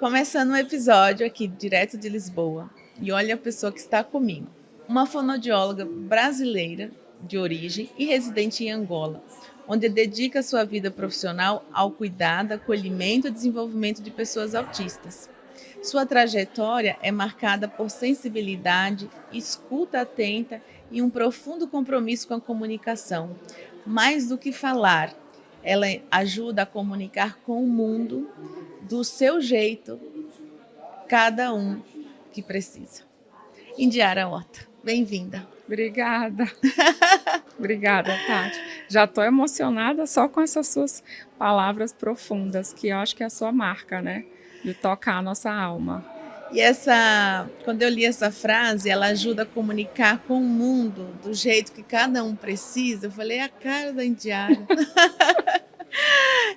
Começando um episódio aqui direto de Lisboa. E olha a pessoa que está comigo. Uma fonoaudióloga brasileira de origem e residente em Angola, onde dedica sua vida profissional ao cuidado, acolhimento e desenvolvimento de pessoas autistas. Sua trajetória é marcada por sensibilidade, escuta atenta e um profundo compromisso com a comunicação. Mais do que falar, ela ajuda a comunicar com o mundo do seu jeito, cada um que precisa. Indiara Horta, bem-vinda. Obrigada. Obrigada, Tati. Já estou emocionada só com essas suas palavras profundas, que eu acho que é a sua marca, né? De tocar a nossa alma. E quando eu li essa frase, ela ajuda a comunicar com o mundo do jeito que cada um precisa. Eu falei, é a cara da Indiara.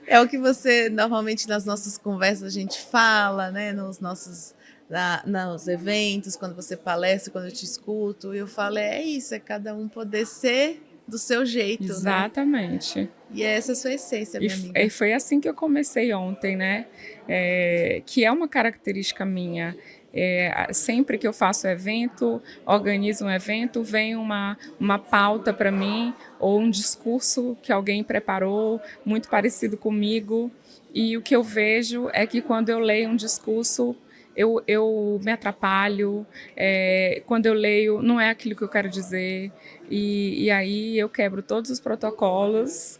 É o que você, normalmente, nas nossas conversas, a gente fala, né? Nos eventos, quando você palestra, quando eu te escuto. Eu falo, é isso, é cada um poder ser do seu jeito, Exatamente. Né? E essa é a sua essência, minha amiga. E foi assim que eu comecei ontem, né? Que é uma característica minha. Sempre que eu faço evento, organizo um evento, vem uma pauta para mim, ou um discurso que alguém preparou, muito parecido comigo, e o que eu vejo é que quando eu leio um discurso, eu me atrapalho, quando eu leio não é aquilo que eu quero dizer, e aí eu quebro todos os protocolos.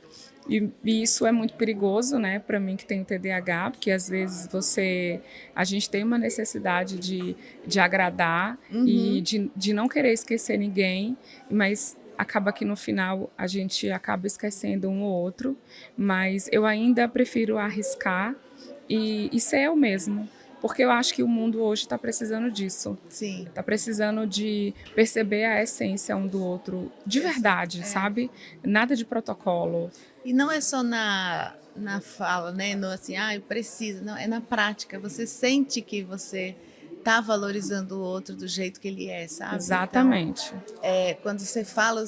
E isso é muito perigoso, né, para mim que tenho TDAH, porque às vezes a gente tem uma necessidade de agradar e de não querer esquecer ninguém, mas acaba que no final a gente acaba esquecendo um ou outro, mas eu ainda prefiro arriscar e ser eu mesmo. Porque eu acho que o mundo hoje está precisando disso. Sim. Está precisando de perceber a essência um do outro de verdade, sabe? Nada de protocolo. E não é só na fala, né? No assim, precisa. Não, é na prática. Você sente que você está valorizando o outro do jeito que ele é, sabe? Exatamente. Então, quando você fala,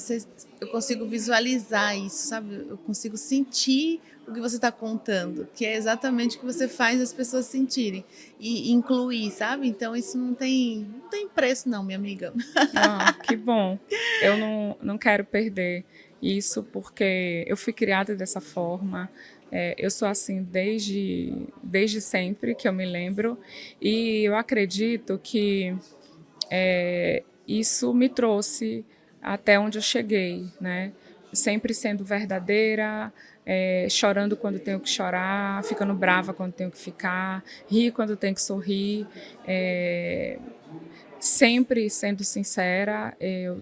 eu consigo visualizar isso, sabe? Eu consigo sentir o que você está contando, que é exatamente o que você faz as pessoas sentirem e incluir, sabe? Então isso não tem preço não, minha amiga. Que bom. Eu não quero perder isso porque eu fui criada dessa forma. Eu sou assim desde sempre que eu me lembro, e eu acredito que isso me trouxe até onde eu cheguei, né? Sempre sendo verdadeira, chorando quando tenho que chorar, ficando brava quando tenho que ficar, rir quando tenho que sorrir, sempre sendo sincera.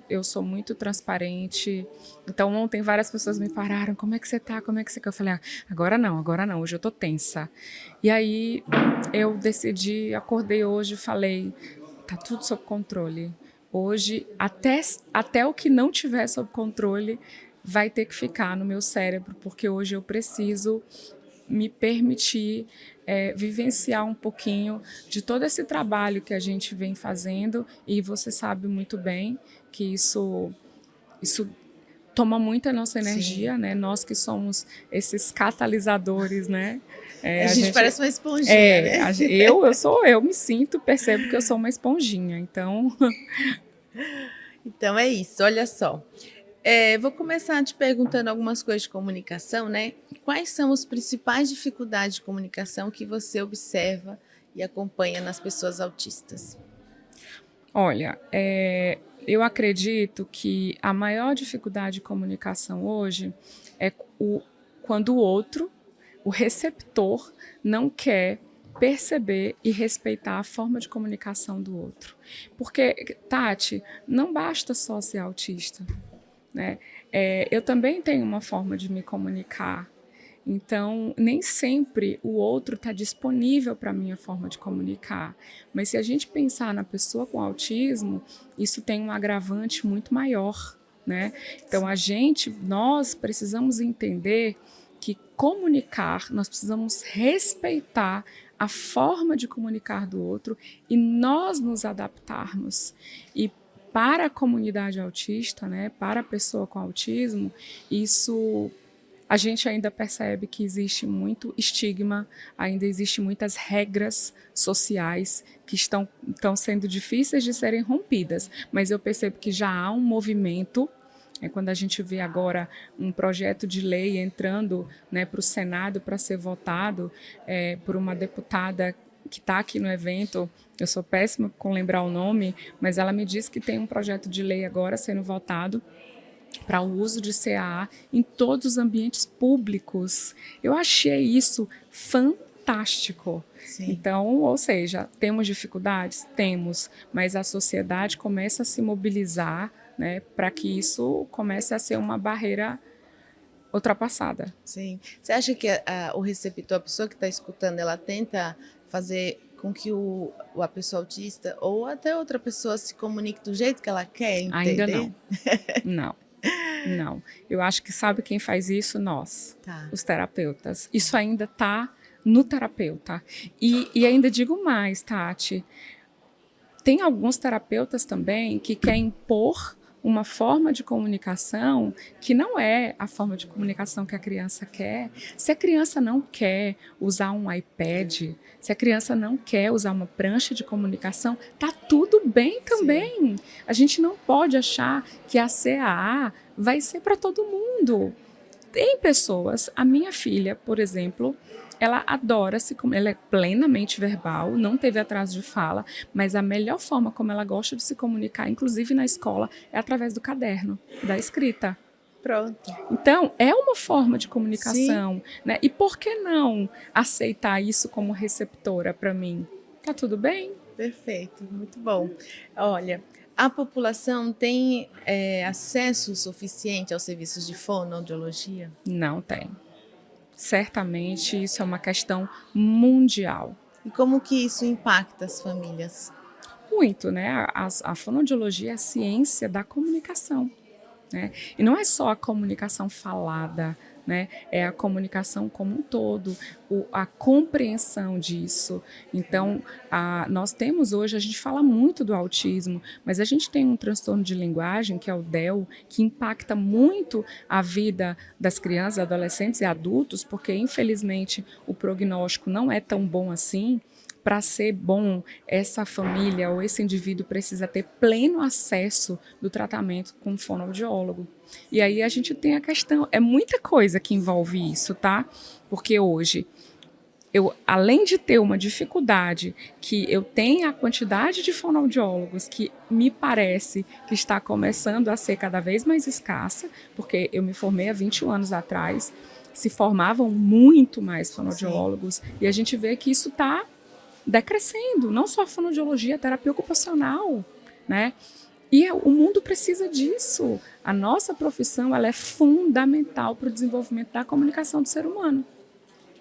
Eu sou muito transparente. Então ontem várias pessoas me pararam, como é que você tá, como é que você quer? Eu falei, agora não, hoje eu tô tensa. E aí eu decidi, acordei hoje e falei, tá tudo sob controle. Hoje, até o que não tiver sob controle vai ter que ficar no meu cérebro, porque hoje eu preciso me permitir vivenciar um pouquinho de todo esse trabalho que a gente vem fazendo, e você sabe muito bem que isso toma muita nossa energia, né? Nós que somos esses catalisadores, né? A gente parece uma esponjinha, né? Eu me sinto, percebo que eu sou uma esponjinha, então... Então é isso, olha só. Vou começar te perguntando algumas coisas de comunicação, né? Quais são as principais dificuldades de comunicação que você observa e acompanha nas pessoas autistas? Olha, eu acredito que a maior dificuldade de comunicação hoje é quando o outro, o receptor, não quer perceber e respeitar a forma de comunicação do outro. Porque, Tati, não basta só ser autista, né? Eu também tenho uma forma de me comunicar. Então, nem sempre o outro está disponível para a minha forma de comunicar. Mas se a gente pensar na pessoa com autismo, isso tem um agravante muito maior, né? Então, nós precisamos entender que comunicar, nós precisamos respeitar a forma de comunicar do outro e nós nos adaptarmos. E para a comunidade autista, né, para a pessoa com autismo, isso a gente ainda percebe que existe muito estigma, ainda existe muitas regras sociais que estão sendo difíceis de serem rompidas, mas eu percebo que já há um movimento. Quando a gente vê agora um projeto de lei entrando, né, para o Senado para ser votado por uma deputada que está aqui no evento, eu sou péssima com lembrar o nome, mas ela me disse que tem um projeto de lei agora sendo votado para o uso de CAA em todos os ambientes públicos. Eu achei isso fantástico. Sim. Então, ou seja, temos dificuldades? Temos, mas a sociedade começa a se mobilizar, né, para que isso comece a ser uma barreira ultrapassada. Sim. Você acha que o receptor, a pessoa que está escutando, ela tenta fazer com que a pessoa autista ou até outra pessoa se comunique do jeito que ela quer entender? Ainda não. Não. Não. Eu acho que sabe quem faz isso? Nós, os terapeutas. Isso ainda está no terapeuta. E ainda digo mais, Tati, tem alguns terapeutas também que querem impor uma forma de comunicação que não é a forma de comunicação que a criança quer. Se a criança não quer usar um iPad, se a criança não quer usar uma prancha de comunicação, tá tudo bem também. Sim. A gente não pode achar que a CAA vai ser para todo mundo. Tem pessoas, a minha filha, por exemplo, ela adora ela é plenamente verbal, não teve atraso de fala, mas a melhor forma como ela gosta de se comunicar, inclusive na escola, é através do caderno, da escrita. Pronto. Então, é uma forma de comunicação, né? E por que não aceitar isso como receptora para mim? Tá tudo bem? Perfeito, muito bom. Olha, a população tem acesso suficiente aos serviços de fonoaudiologia? Não tem. Certamente isso é uma questão mundial. E como que isso impacta as famílias? Muito, né? A fonoaudiologia é a ciência da comunicação, né? E não é só a comunicação falada, né? É a comunicação como um todo, a compreensão disso. Então, nós temos hoje, a gente fala muito do autismo, mas a gente tem um transtorno de linguagem, que é o DEL, que impacta muito a vida das crianças, adolescentes e adultos, porque, infelizmente, o prognóstico não é tão bom assim. Para ser bom, essa família ou esse indivíduo precisa ter pleno acesso do tratamento com um fonoaudiólogo. E aí a gente tem a questão, é muita coisa que envolve isso, tá? Porque hoje, além de ter uma dificuldade, que eu tenho a quantidade de fonoaudiólogos que me parece que está começando a ser cada vez mais escassa, porque eu me formei há 21 anos atrás, se formavam muito mais fonoaudiólogos. Sim. E a gente vê que isso está decrescendo, não só a fonoaudiologia, a terapia ocupacional, né? E o mundo precisa disso. A nossa profissão, ela é fundamental para o desenvolvimento da comunicação do ser humano.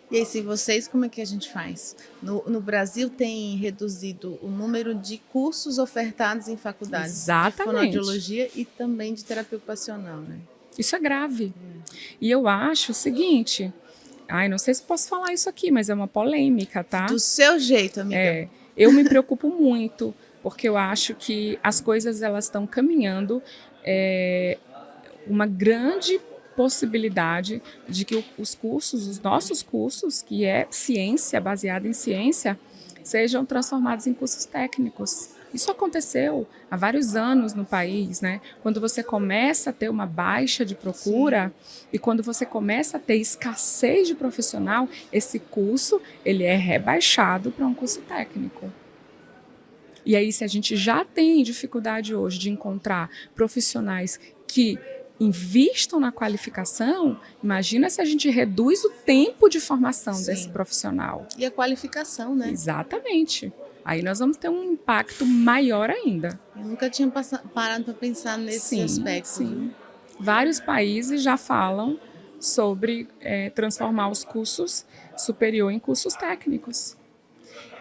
E aí, se vocês, como é que a gente faz? No Brasil tem reduzido o número de cursos ofertados em faculdades. Exatamente. De fonoaudiologia e também de terapia ocupacional, né? Isso é grave. E eu acho o seguinte... não sei se posso falar isso aqui, mas é uma polêmica, tá? Do seu jeito, amiga. Eu me preocupo muito, porque eu acho que as coisas elas estão caminhando, uma grande possibilidade de que os nossos cursos, que é ciência, baseada em ciência, sejam transformados em cursos técnicos. Isso aconteceu há vários anos no país, né? Quando você começa a ter uma baixa de procura. Sim. E quando você começa a ter escassez de profissional, esse curso ele é rebaixado para um curso técnico. E aí, se a gente já tem dificuldade hoje de encontrar profissionais que invistam na qualificação, imagina se a gente reduz o tempo de formação. Sim. Desse profissional. E a qualificação, né? Exatamente. Aí nós vamos ter um impacto maior ainda. Eu nunca tinha parado para pensar nesse aspecto. Sim. Vários países já falam sobre transformar os cursos superior em cursos técnicos.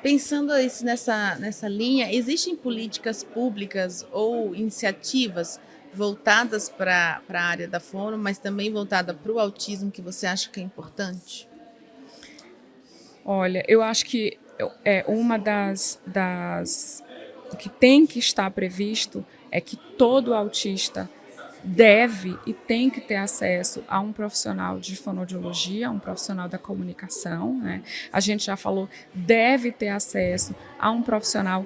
Pensando isso nessa linha, existem políticas públicas ou iniciativas voltadas para a área da fono, mas também voltada para o autismo, que você acha que é importante? Olha, eu acho que uma das que tem que estar previsto é que todo autista deve e tem que ter acesso a um profissional de fonoaudiologia, um profissional da comunicação, né? A gente já falou, deve ter acesso a um profissional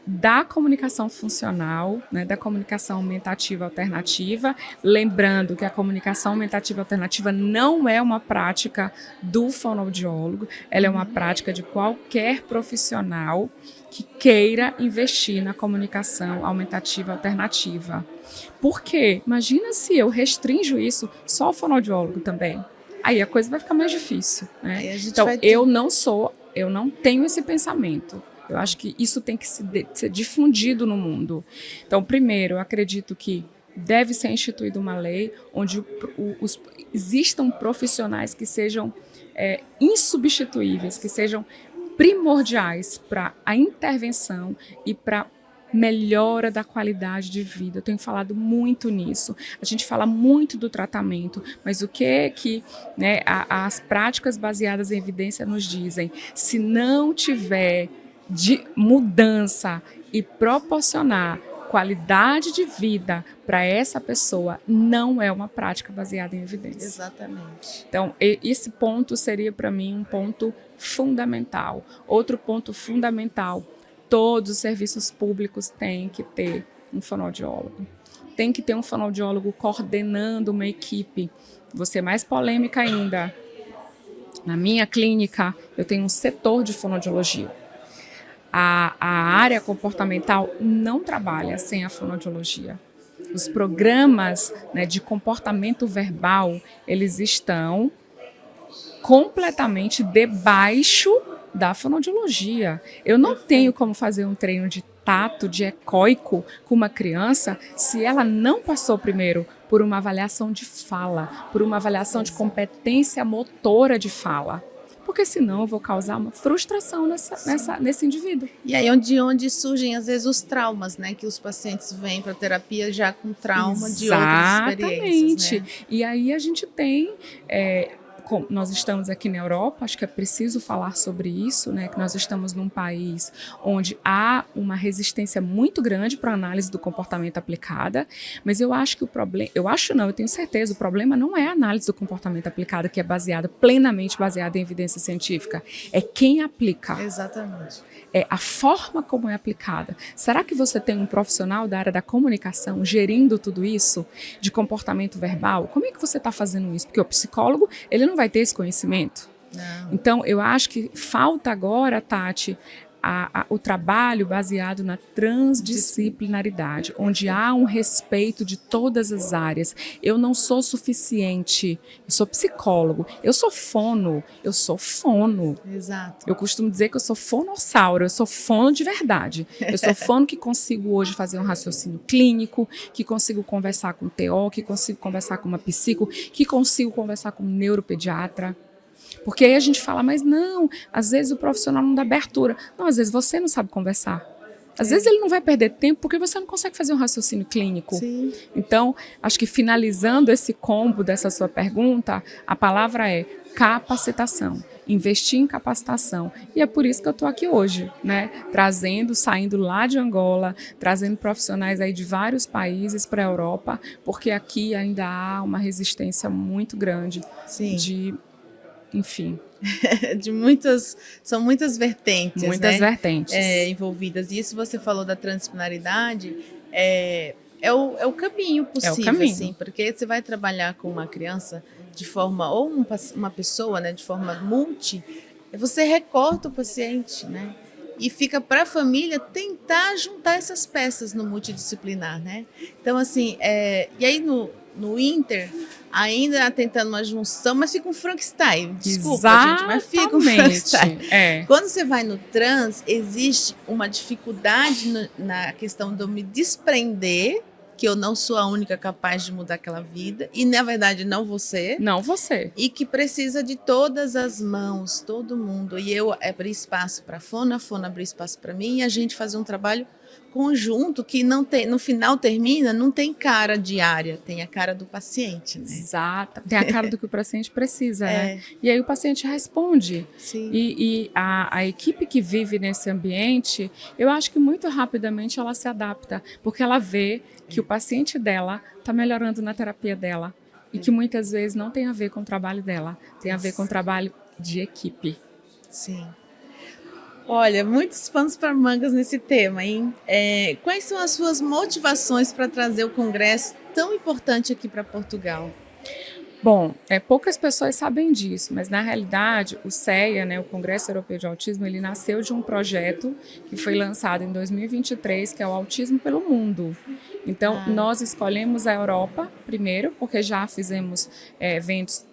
da comunicação funcional, né, da comunicação aumentativa alternativa, lembrando que a comunicação aumentativa alternativa não é uma prática do fonoaudiólogo, ela é uma prática de qualquer profissional que queira investir na comunicação aumentativa alternativa. Por quê? Imagina se eu restringo isso só ao fonoaudiólogo também. Aí a coisa vai ficar mais difícil, né? Então, eu não tenho esse pensamento. Eu acho que isso tem que ser difundido no mundo. Então, primeiro, eu acredito que deve ser instituída uma lei onde existam profissionais que sejam insubstituíveis, que sejam primordiais para a intervenção e para melhora da qualidade de vida. Eu tenho falado muito nisso. A gente fala muito do tratamento, mas o que né, as práticas baseadas em evidência nos dizem? Se não tiver de mudança e proporcionar qualidade de vida para essa pessoa, não é uma prática baseada em evidência. Exatamente. Então, esse ponto seria para mim um ponto fundamental. Outro ponto fundamental, todos os serviços públicos têm que ter um fonoaudiólogo. Tem que ter um fonoaudiólogo coordenando uma equipe. Vou ser mais polêmica ainda. Na minha clínica, eu tenho um setor de fonoaudiologia. A área comportamental não trabalha sem a fonoaudiologia. Os programas, né, de comportamento verbal, eles estão completamente debaixo da fonoaudiologia. Eu não tenho como fazer um treino de tato, de ecoico com uma criança se ela não passou primeiro por uma avaliação de fala, por uma avaliação de competência motora de fala. Porque senão eu vou causar uma frustração nesse indivíduo. E aí onde surgem às vezes os traumas, né? Que os pacientes vêm para a terapia já com trauma de outras experiências, né? E aí a gente tem... nós estamos aqui na Europa, acho que é preciso falar sobre isso, né? Que nós estamos num país onde há uma resistência muito grande para a análise do comportamento aplicada, mas eu acho que eu tenho certeza, o problema não é a análise do comportamento aplicada, que é plenamente baseada em evidência científica, é quem aplica. Exatamente. É a forma como é aplicada. Será que você tem um profissional da área da comunicação gerindo tudo isso, de comportamento verbal? Como é que você está fazendo isso? Porque o psicólogo, ele não vai ter esse conhecimento. Não. Então, eu acho que falta agora, Tati, o trabalho baseado na transdisciplinaridade, onde há um respeito de todas as áreas. Eu não sou suficiente, eu sou psicólogo, eu sou fono. Exato. Eu costumo dizer que eu sou fonossauro, eu sou fono de verdade. Eu sou fono que consigo hoje fazer um raciocínio clínico, que consigo conversar com o TO, que consigo conversar com uma psico, que consigo conversar com um neuropediatra. Porque aí a gente fala, mas não, às vezes o profissional não dá abertura. Não, às vezes você não sabe conversar. Às vezes ele não vai perder tempo porque você não consegue fazer um raciocínio clínico. Sim. Então, acho que finalizando esse combo dessa sua pergunta, a palavra é capacitação. Investir em capacitação. E é por isso que eu estou aqui hoje, né? Saindo lá de Angola, trazendo profissionais aí de vários países para a Europa, porque aqui ainda há uma resistência muito grande. Sim. Enfim. São muitas vertentes, muitas vertentes envolvidas. E isso você falou da transdisciplinaridade, é o caminho possível, é o caminho. Assim, porque você vai trabalhar com uma criança de forma, ou uma pessoa, né, de forma você recorta o paciente, né? E fica para a família tentar juntar essas peças no multidisciplinar, né? Então, assim, e aí no Inter, ainda tentando uma junção, mas fica um Frankenstein. Desculpa, gente, mas fica um Frankenstein. Quando você vai no trans, existe uma dificuldade na questão de eu me desprender, que eu não sou a única capaz de mudar aquela vida, e na verdade não você. Não você. E que precisa de todas as mãos, todo mundo. E eu abrir espaço para a Fono abrir espaço para mim, e a gente fazer um trabalho conjunto que não tem, no final termina, não tem cara de área, tem a cara do paciente, né? Exato, tem a cara do que o paciente precisa, né? E aí o paciente responde. Sim. E a equipe que vive nesse ambiente, eu acho que muito rapidamente ela se adapta, porque ela vê que paciente dela está melhorando na terapia dela. E que muitas vezes não tem a ver com o trabalho dela, tem a ver com o trabalho de equipe. Sim. Olha, muitos panos para mangas nesse tema, hein? Quais são as suas motivações para trazer o congresso tão importante aqui para Portugal? Bom, poucas pessoas sabem disso, mas na realidade o CEA, né, o Congresso Europeu de Autismo, ele nasceu de um projeto que foi lançado em 2023, que é o Autismo pelo Mundo. Então, nós escolhemos a Europa primeiro, porque já fizemos eventos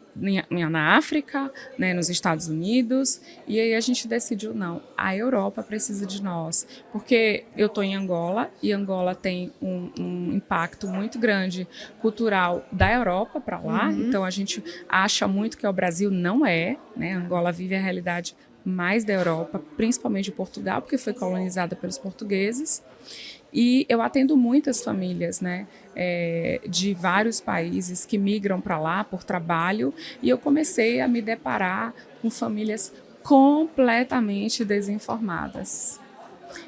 na África, né, nos Estados Unidos, e aí a gente decidiu, não, a Europa precisa de nós, porque eu estou em Angola, e Angola tem um impacto muito grande cultural da Europa para lá, então a gente acha muito que é o Brasil, não é, né, Angola vive a realidade mais da Europa, principalmente de Portugal, porque foi colonizada pelos portugueses. E eu atendo muitas famílias, né, de vários países que migram para lá por trabalho, e eu comecei a me deparar com famílias completamente desinformadas.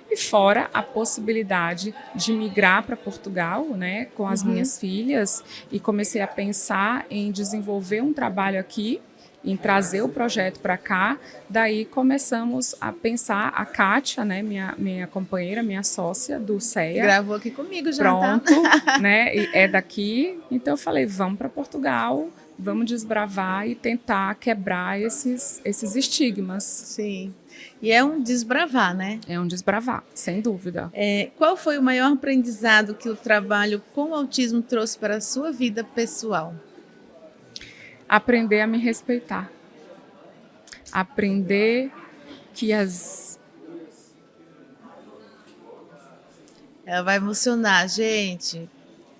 E fora a possibilidade de migrar para Portugal, né, com as minhas filhas, e comecei a pensar em desenvolver um trabalho aqui, em trazer o projeto para cá. Daí começamos a pensar, a Kátia, né, minha companheira, minha sócia do CEA. Gravou aqui comigo já, pronto, tá? né, e é daqui. Então eu falei, vamos para Portugal, vamos desbravar e tentar quebrar esses estigmas. Sim. E é um desbravar, né? É um desbravar, sem dúvida. Qual foi o maior aprendizado que o trabalho com o autismo trouxe para a sua vida pessoal? Aprender a me respeitar. Aprender que Ela vai emocionar, gente.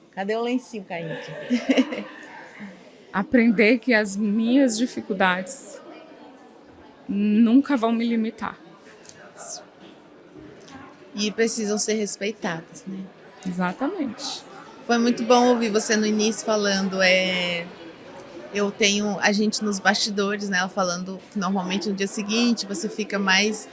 Cadê o lencinho, Kaique? Aprender que as minhas dificuldades nunca vão me limitar. E precisam ser respeitadas, né? Exatamente. Foi muito bom ouvir você no início falando, eu tenho a gente nos bastidores, né, ela falando que normalmente no dia seguinte você fica mais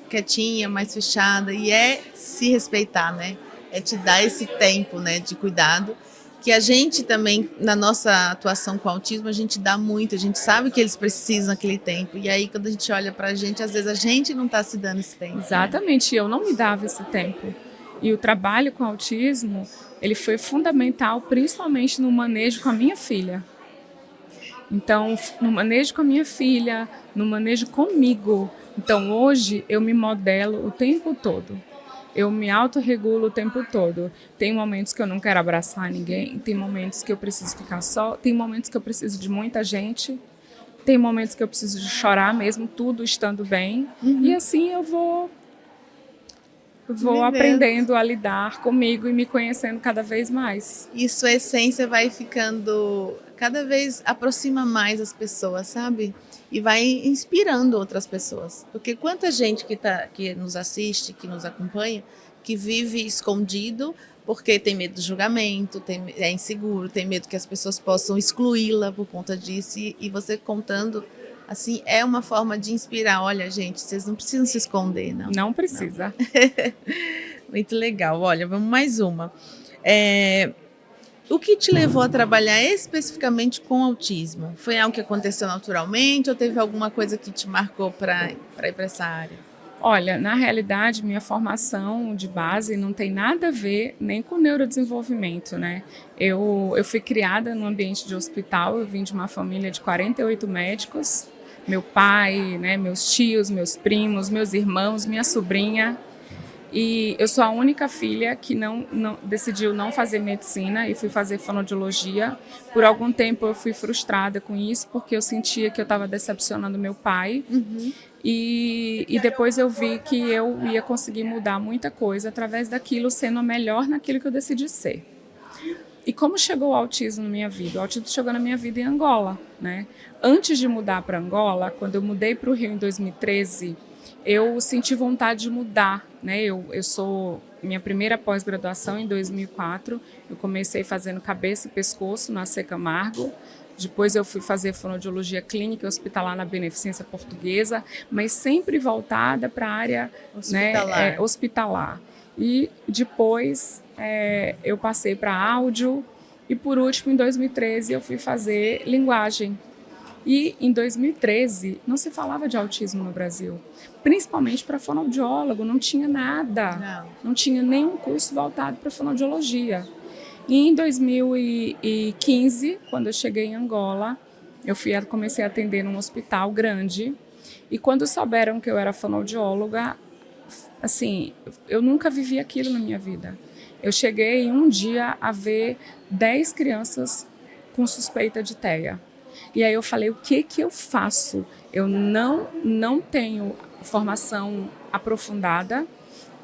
quietinha, mais fechada, e se respeitar, né? É te dar esse tempo, né, de cuidado, que a gente também, na nossa atuação com o autismo, a gente dá muito, a gente sabe que eles precisam daquele tempo, e aí quando a gente olha pra gente, às vezes a gente não tá se dando esse tempo. Exatamente, eu não me dava esse tempo. E o trabalho com autismo, ele foi fundamental, principalmente no manejo com a minha filha. Então, no manejo com a minha filha, no manejo comigo. Então, hoje, eu me modelo o tempo todo. Eu me autorregulo o tempo todo. Tem momentos que eu não quero abraçar ninguém, tem momentos que eu preciso ficar só, tem momentos que eu preciso de muita gente, tem momentos que eu preciso de chorar mesmo, tudo estando bem. E assim eu vou aprendendo a lidar comigo e me conhecendo cada vez mais. E sua essência vai ficando, cada vez aproxima mais as pessoas, sabe? E vai inspirando outras pessoas. Porque quanta gente que nos assiste, que nos acompanha, que vive escondido porque tem medo do julgamento, é inseguro, tem medo que as pessoas possam excluí-la por conta disso. E você contando, assim, é uma forma de inspirar. Olha, gente, vocês não precisam se esconder, não. Não precisa. Não. Muito legal. Olha, vamos mais uma. O que te levou a trabalhar especificamente com autismo? Foi algo que aconteceu naturalmente ou teve alguma coisa que te marcou para ir para essa área? Olha, na realidade, minha formação de base não tem nada a ver nem com neurodesenvolvimento, né? Eu fui criada no ambiente de hospital, eu vim de uma família de 48 médicos, meu pai, né, meus tios, meus primos, meus irmãos, minha sobrinha. E eu sou a única filha que decidiu não fazer medicina e fui fazer fonoaudiologia. Por algum tempo eu fui frustrada com isso, porque eu sentia que eu estava decepcionando meu pai. E depois eu vi que eu ia conseguir mudar muita coisa através daquilo, sendo a melhor naquilo que eu decidi ser. E como chegou o autismo na minha vida? O autismo chegou na minha vida em Angola, né? Antes de mudar para Angola, quando eu mudei para o Rio em 2013, eu senti vontade de mudar, né? Eu sou minha primeira pós-graduação em 2004. Eu comecei fazendo cabeça e pescoço na C. Camargo. Depois eu fui fazer fonoaudiologia clínica hospitalar na Beneficência Portuguesa, mas sempre voltada para a área hospitalar. Hospitalar. E depois eu passei para áudio e, por último, em 2013, eu fui fazer linguagem. E em 2013 não se falava de autismo no Brasil, principalmente para fonoaudiólogo, não tinha nada, não tinha nenhum curso voltado para fonoaudiologia. E em 2015, quando eu cheguei em Angola, comecei a atender num hospital grande, e quando souberam que eu era fonoaudióloga, assim, eu nunca vivi aquilo na minha vida. Eu cheguei em um dia a ver 10 crianças com suspeita de TEA. E aí eu falei, o que eu faço? Eu não tenho formação aprofundada,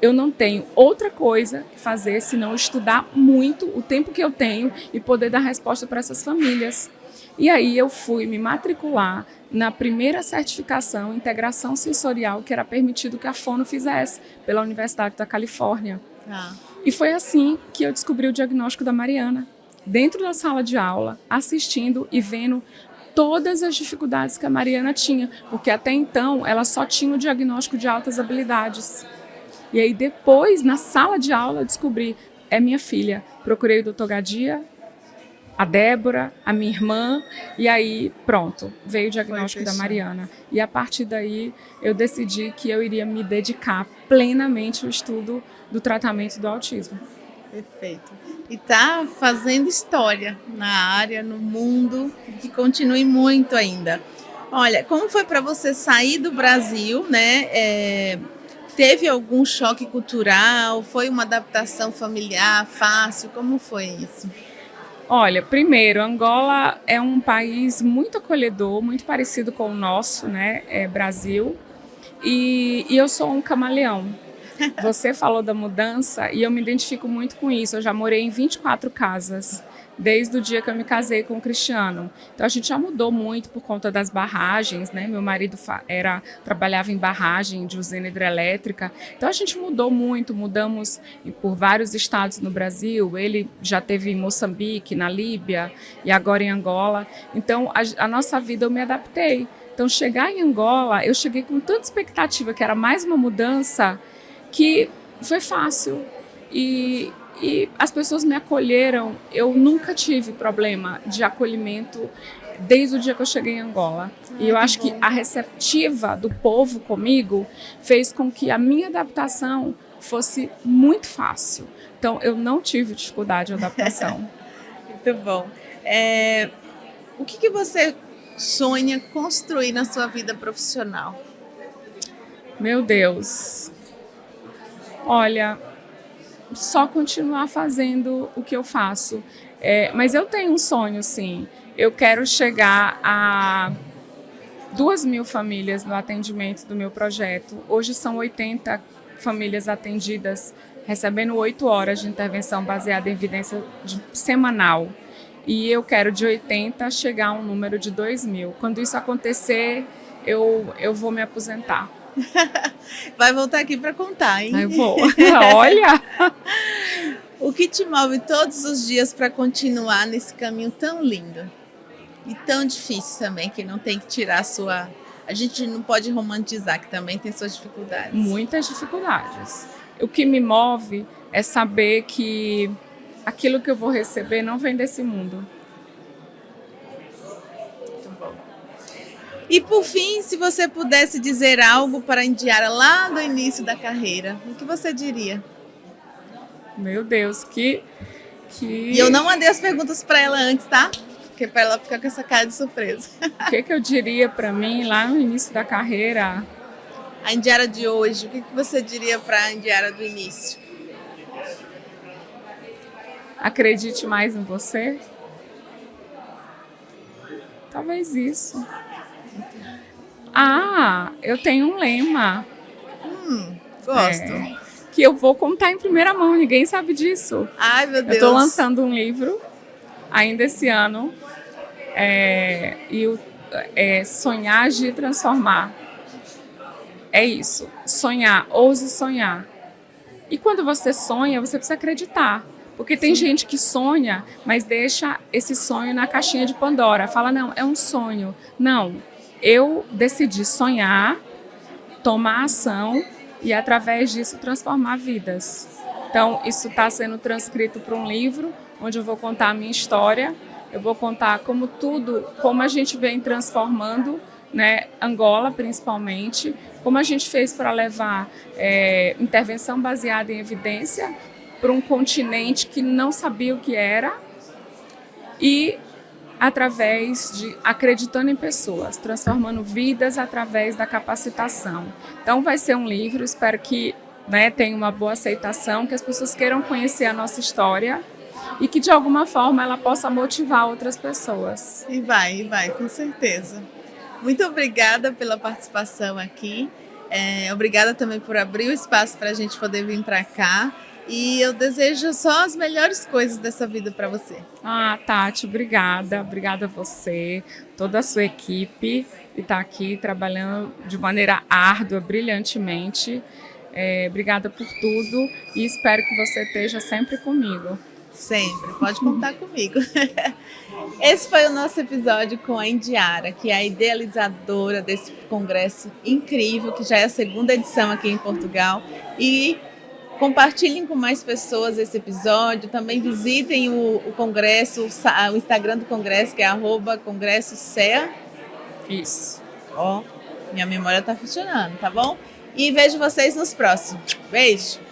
eu não tenho outra coisa que fazer senão estudar muito o tempo que eu tenho e poder dar resposta para essas famílias. E aí eu fui me matricular na primeira certificação integração sensorial que era permitido que a Fono fizesse pela Universidade da Califórnia. E foi assim que eu descobri o diagnóstico da Mariana, dentro da sala de aula, assistindo e vendo todas as dificuldades que a Mariana tinha, porque até então ela só tinha o diagnóstico de altas habilidades. E aí depois, na sala de aula, eu descobri, é minha filha. Procurei o Dr. Gadia, a Débora, a minha irmã, e aí pronto, veio o diagnóstico da Mariana. E a partir daí eu decidi que eu iria me dedicar plenamente ao estudo do tratamento do autismo. Perfeito. E está fazendo história na área, no mundo, que continue muito ainda. Olha, como foi para você sair do Brasil, né? Teve algum choque cultural? Foi uma adaptação familiar fácil? Como foi isso? Olha, primeiro, Angola é um país muito acolhedor, muito parecido com o nosso, né? Brasil. E eu sou um camaleão. Você falou da mudança e eu me identifico muito com isso. Eu já morei em 24 casas, desde o dia que eu me casei com o Cristiano. Então a gente já mudou muito por conta das barragens, né? Meu marido trabalhava em barragem de usina hidrelétrica. Então a gente mudou muito, mudamos por vários estados no Brasil. Ele já teve em Moçambique, na Líbia e agora em Angola. Então a nossa vida eu me adaptei. Então chegar em Angola, eu cheguei com tanta expectativa que era mais uma mudança, que foi fácil e as pessoas me acolheram. Eu nunca tive problema de acolhimento desde o dia que eu cheguei em Angola. E eu acho que a receptiva do povo comigo fez com que a minha adaptação fosse muito fácil. Então, eu não tive dificuldade de adaptação. Muito bom. O que você sonha construir na sua vida profissional? Meu Deus... Olha, só continuar fazendo o que eu faço. Mas eu tenho um sonho, sim. Eu quero chegar a 2.000 famílias no atendimento do meu projeto. Hoje são 80 famílias atendidas, recebendo 8 horas de intervenção baseada em evidência semanal. E eu quero de 80 chegar a um número de 2.000. Quando isso acontecer, eu vou me aposentar. Vai voltar aqui para contar, hein? Eu vou. Olha! O que te move todos os dias para continuar nesse caminho tão lindo e tão difícil também, que não tem que tirar a sua... A gente não pode romantizar, que também tem suas dificuldades. Muitas dificuldades. O que me move é saber que aquilo que eu vou receber não vem desse mundo. E por fim, se você pudesse dizer algo para a Indiara lá no início da carreira, o que você diria? Meu Deus, que... E eu não mandei as perguntas para ela antes, tá? Porque para ela ficar com essa cara de surpresa. O que eu diria para mim lá no início da carreira? A Indiara de hoje, o que você diria para a Indiara do início? Acredite mais em você? Talvez isso. Eu tenho um lema. Gosto. Que eu vou contar em primeira mão, ninguém sabe disso. Ai, meu Deus. Eu estou lançando um livro ainda esse ano. Sonhar, agir, transformar. É isso. Sonhar, ouse sonhar. E quando você sonha, você precisa acreditar. Porque tem gente que sonha, mas deixa esse sonho na caixinha de Pandora. Fala, não, é um sonho. Não. Eu decidi sonhar, tomar ação e, através disso, transformar vidas. Então, isso está sendo transcrito para um livro, onde eu vou contar a minha história, eu vou contar como a gente vem transformando, né, Angola principalmente, como a gente fez para levar intervenção baseada em evidência para um continente que não sabia o que era, e através de acreditando em pessoas, transformando vidas através da capacitação. Então vai ser um livro, espero que, né, tenha uma boa aceitação, que as pessoas queiram conhecer a nossa história e que de alguma forma ela possa motivar outras pessoas. E vai, com certeza. Muito obrigada pela participação aqui. Obrigada também por abrir o espaço para a gente poder vir para cá. E eu desejo só as melhores coisas dessa vida para você. Tati, obrigada. Obrigada a você, toda a sua equipe, que está aqui trabalhando de maneira árdua, brilhantemente. Obrigada por tudo e espero que você esteja sempre comigo. Sempre, pode contar comigo. Esse foi o nosso episódio com a Indiara, que é a idealizadora desse congresso incrível, que já é a segunda edição aqui em Portugal. E compartilhem com mais pessoas esse episódio. Também visitem o congresso, o Instagram do congresso, que é @congressocea. Isso. Minha memória está funcionando, tá bom? E vejo vocês nos próximos. Beijo!